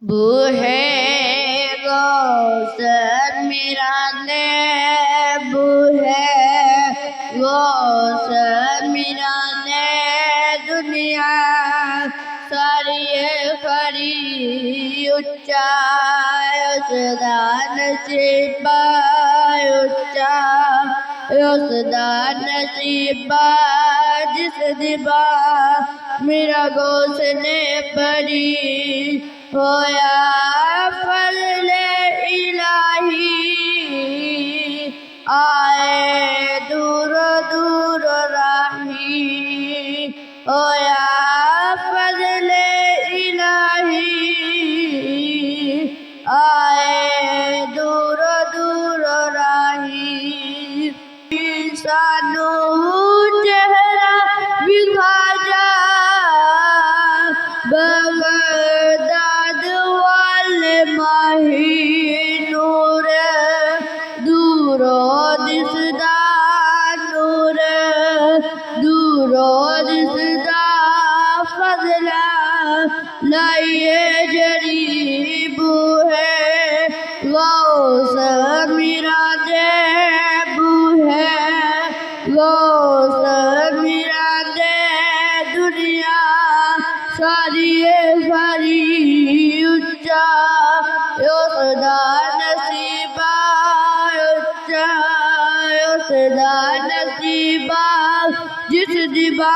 बूहे गौसर मेरा दे बूहे गौसर मेरा दे दुनिया सारी खरी उच्चा उसदा नसीबा उच्चा उसदा नसीबा जिस दिबा मेरा गौस ने पड़ी होया फज़ले इलाही आए दूर दूर राही होया फज़ले इलाही आए दूर दूर राही सानू चेहरा विखा जा बगदाद वाले माही नूर दूरो दिसदा नूर दूरो दिसदा फज़ला लाइए जरी बूहे गौस मेरा दे बूहे गौस मेरा दे दुनिया सारी खरी उच्चा उसदा नसीबा उच्चा उसदा नसीबा जिस दिबा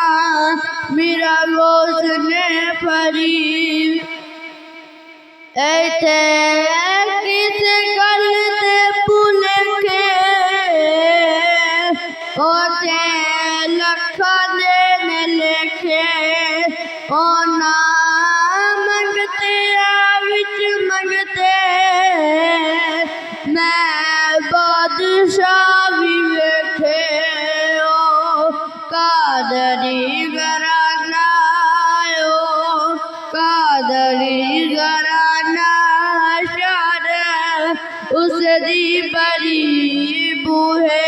मेरा गौस ने फरी ऐते किस गल ते भुलेखे ओते लखा देन लेखे ओ ना मंगते विच मंगते मैं बादशाह भी वेखे ओ कादरी घराना ओ कादरी घराना शार उस दी बड़ी बूहे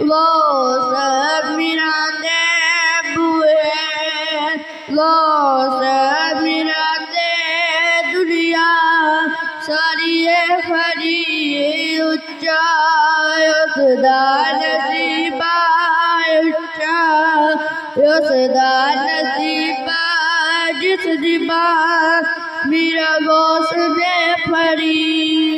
गौस मेरा दे बूहे गौस मेरा दे दुनिया सारी खरी उच्चा उसदा नसीबा उच्चा उसदा नसीबा जिस दिबा मेरा गौस ने फरी।